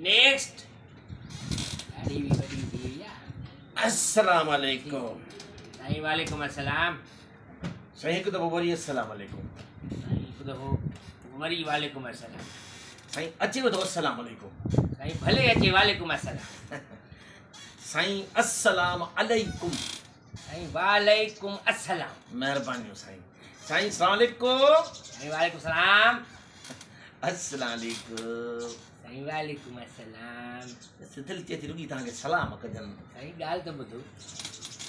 Next अस्सलाम वालेकुम। साईं वालेकुम अस्सलाम। साईं हिकु दफ़ो वरी अस्सलाम वालेकुम। साईं हिकु दफ़ो वरी वालेकुम अस्सलाम। साईं अचे थो अस्सलाम वालेकुम। साईं भले अचे वालेकुम अस्सलाम। साईं अस्सलाम अलैकुम। साईं वालेकुम अस्सलाम। महिरबानी साईं। साईं अस्सलाम वालेकुम। साईं वालेकुम सलाम। अस्सलाम वालेकुम। साईं वालेकुम अस्सलाम। दिलि चए थी रुॻी तव्हांखे सलाम कजनि। साईं ॻाल्हि त ॿुधो,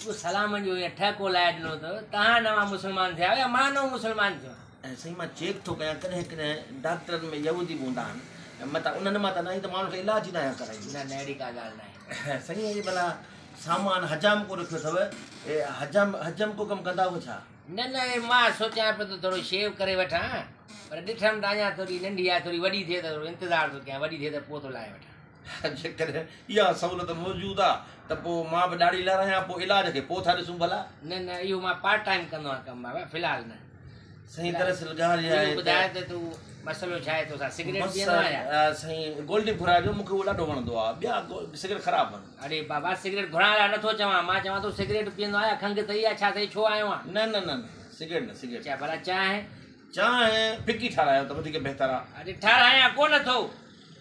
उहो सलाम जो ईअं ठहको लाइ ॾिनो अथव। तव्हां नवां मुस्लमान थिया या मां नओं मुस्लमान थियो? ऐं साईं मां चेक थो कयां, कॾहिं कॾहिं डॉक्टरनि में यहूदी बि हूंदा आहिनि, मतां उन्हनि मां त न ई त माण्हुनि खे इलाज ई न आहियां कराईंदी। न न अहिड़ी का ॻाल्हि न आहे। साईं हे भला सामान हजाम को रखियो अथव, हजम को कमु कंदा हुआ छा? न न मां सोचां पियो त थोरो शेव करे वठां, पर ॾिठमि त अञा थोरी नंढी आहे, थोरी वॾी थिए त थोरो इंतज़ारु थो कयां, वॾी थिए त पोइ थो लाहे वठां। जेकॾहिं इहा सहूलियत मौजूदु आहे त पोइ मां बि ॾाढी लारायां, पोइ इलाज खे पोइ था ॾिसूं भला। न न इहो मां पार्ट टाइम कंदो आहियां कमु बाबा, फ़िलहालु न। साईं दरअसल ॻाल्हि इहा आहे, ॿुधाए त तूं मसइलो छा आहे? तोसां सिगरेट पीअंदो आहियां? साईं गोल्डी घुराइजो, मूंखे उहो ॾाढो वणंदो आहे, ॿिया सिगरेट ख़राबु आहिनि। अरे बाबा सिगरेट घुराइण लाइ नथो चवां, मां चवां थो सिगरेट पीअंदो आहियां, खंघि अथई या छा अथई, छो आयो आहे? न न न सिगरेट न, सिगरेट छा भला चांहि? चांहि फिकी ठारायो त वधीक बहितरु आहे। अरे ठारायां कोन थो,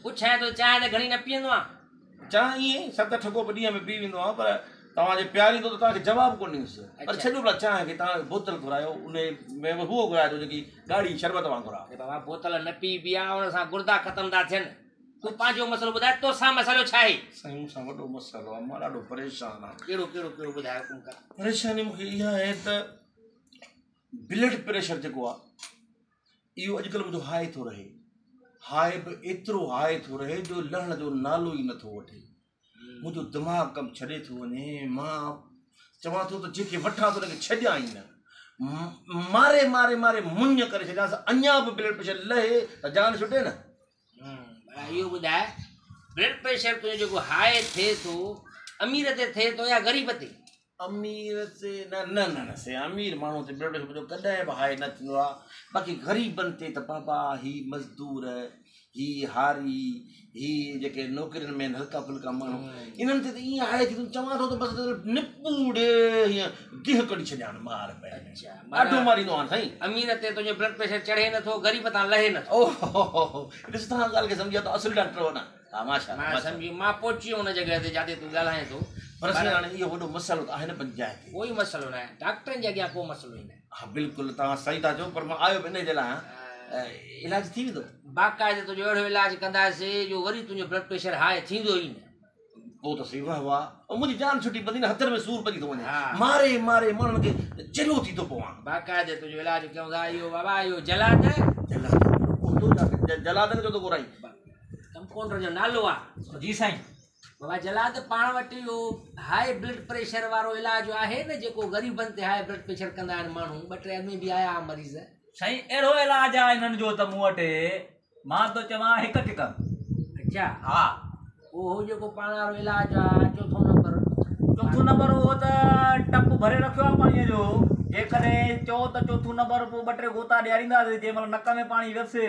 पुछां थो चांहि त घणी न पीअंदो आहे। चांहि ईअं 7-8 कोप ॾींहं में पी वेंदो आहे, पर तव्हांजे प्यार ईंदो त तव्हांखे जवाबु कोन ॾींदुसि। पर छॾियो भला चांहि खे, तव्हां बोतल घुरायो, उन में उहो घुराइजो जेकी ॻाढ़ी शरबत वांगुरु आहे। अरे बाबा बोतल न पी पिया, हुन सां गुर्दा ख़तम था थियनि। तूं पंहिंजो मसइलो ॿुधाए, तोसां मसइलो छा आहे? साईं मूंसां वॾो मसइलो आहे, मां ॾाढो परेशान आहियां। कहिड़ो कहिड़ो कहिड़ो ॿुधायो हुकुम कर। परेशानी मूंखे इहा आहे त ब्लड प्रेशर जेको आहे इहो अॼुकल्ह मुंहिंजो हाई थो रहे, हाई बि एतिरो हाई थो रहे जो लहण जो नालो ई नथो वठे। मुंहिंजो दिमाग़ु कमु छॾे थो वञे, मां चवां थो त जेके वठां थो उनखे छॾियां ई न, मारे मारे मारे मुंझ करे छॾियांसि, अञा बि ब्लड प्रेशर लहे त जान छुटे न। इहो ॿुधाए, ब्लड प्रेशर तुंहिंजो जेको हाई थिए थो, अमीर ते थिए थो या ग़रीब ते? अमीर ते न न न न से अमीर माण्हू ते ब्लड प्रेशर मुंहिंजो कॾहिं बि हाई न थींदो आहे। बाक़ी ग़रीबनि ते त बाबा ही मज़दूर, ही हारी, ही जेके नौकरियुनि में हल्का फुल्का माण्हू, इन्हनि ते त ईअं हाई थी चवां थो त बसि निपूड़े हीअं गिह कढी छॾिया मार पए। ॾाढो मारींदो आहे साईं। अमीर ते तुंहिंजो ब्लड प्रेशर चढ़े नथो, ग़रीब तां लहे नथो। ओहो ॾिस तव्हां ॻाल्हि खे सम्झो त असुल डॉक्टर हो न। हा माशा मां सम्झी, मां पहुची वियो हुन जॻह ते जिते तूं ॻाल्हाए थो। पर हाणे इहो वॾो मसइलो त आहे न पंचायत ते। कोई मसइलो न आहे, डॉक्टरनि जे अॻियां को मसइलो ई न आहे। हा बिल्कुलु तव्हां सही था चओ, पर मां आयो बि इन जे लाइ इलाज थी वेंदो। बाक़ाइदे तुंहिंजो अहिड़ो इलाज कंदासीं जो वरी तुंहिंजो ब्लड प्रेशर हाई थींदो ई न। पोइ त सही वाह वाह, ऐं मुंहिंजी जान छुटी पवंदी न, हथ में सूर पइजी थो वञे, मारे मारे माण्हुनि खे चिलो थी थो पवां। बाक़ाइदे तुंहिंजो इलाज कयूं था। इहो बाबा इहो जलाद जलाद जो थो घुराई, कंपाउंडर जो नालो आहे। जी साईं। बाबा जलाद पाण वटि इहो हाई ब्लड प्रेशर वारो इलाज आहे न, जेको ग़रीबनि ते हाई ब्लड प्रेशर कंदा आहिनि माण्हू। 2-3 आदमी बि आया मरीज़। साईं अहिड़ो इलाज आहे हिननि जो त मूं वटि, मां थो चवां हिकु टिक। अच्छा हा, उहो जेको पाण वारो इलाज आहे, चौथों नंबर उहो त टप भरे रखियो आहे पाणीअ जो। जेकॾहिं चओ त चौथों नंबर पोइ 2-3 गोता ॾियारींदासीं, जंहिं महिल नक में पाणी वियसि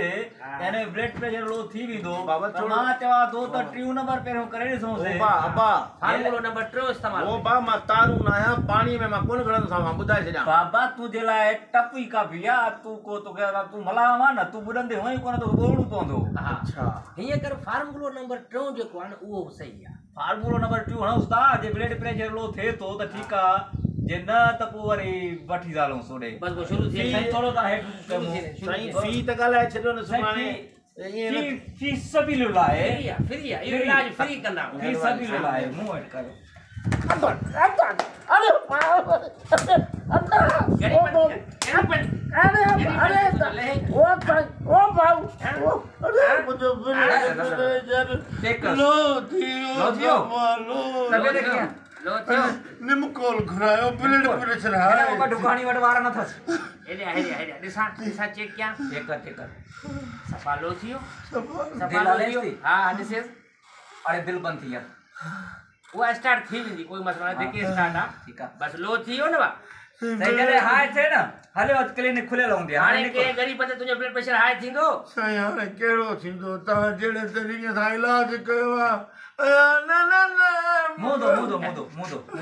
यानी ब्लड प्रेशर लो थी वेंदो। मां चवां थो त 3 नंबर पहिरियों करे ॾिसूंसि। फार्मूलो नंबर 3 इस्तेमाल। ओ बा मां तारू न आहियां, पाणी में मां कोन खणंदो, मां ॿुधाए छॾियां। बाबा तुंहिंजे लाइ टप ई काफ़ी आहे। तूं को तोखे तूं मलाम आहे न, तूं ॿुधंदे हुअं ई कोन तोखे ॿोड़णो पवंदो। अच्छा हीअं कर, फार्मूलो नंबर 3 जेको आहे न उहो सही आहे। फार्मूलो नंबर 2 हणूंसि था। जे ब्लड प्रेशर लो थिए थो त ठीकु आहे, जे न त पोइ वरी वठी था हलूं सोॾे। बस वो शुरू थी थोरो था हेठि साईं फी त ॻाल्हाए छॾियो न सुभाणे। फी सभी लाइ फ्री आहे, इहो इलाज फ्री कंदा। फी सभी लाइ मूं वटि कयो। निमकोल घुरायो, ब्लड प्रेशर हाई। दुकानी वटि वारा न अथसि। हेॾे ॾिसां चेक कयां। चेक सफ़ा लो थियो। हा ॾिसेसि। अरे दिलि बंदि थी विया। उहा स्टार्ट थी वेंदी, कोई मसइलो न आहे। जेके स्टार्ट आहे ठीकु आहे। बसि लो थी वियो न। साईं जॾहिं हाय थिए न हलियो अच क्लिनिक खुलियल हूंदी आहे हाणे के ग़रीब ते तुंहिंजो ब्लड प्रेशर हाई थींदो? साईं हाणे कहिड़ो थींदो तव्हां जहिड़े तरीक़े सां इलाज कयो आहे न न न मुंदो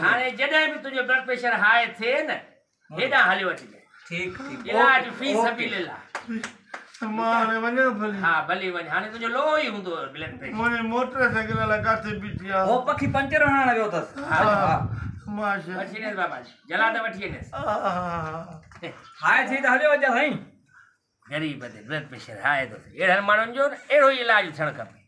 हाणे जॾहिं बि तुंहिंजो ब्लड प्रेशर हाई थिए न हेॾां हलियो अची ठीक इलाज फी सबील आहे। मां हाणे वञां भली? हा भली वञ, हाणे तुंहिंजो लो ई हूंदो ब्लड प्रेशर। मुंहिंजी मोटरसाइकिल हलाए किथे बीठी आहे? वो पखी पंचर हणण वियो अथसि। माशा वठी वेंदुसि बाबा जी, जला त वठी वेंदुसि। हाय थी त हलियो अच साईं। ग़रीब ते ब्लड प्रेशर हाई थो थिए, अहिड़नि माण्हुनि जो अहिड़ो ई इलाज थियणु खपे।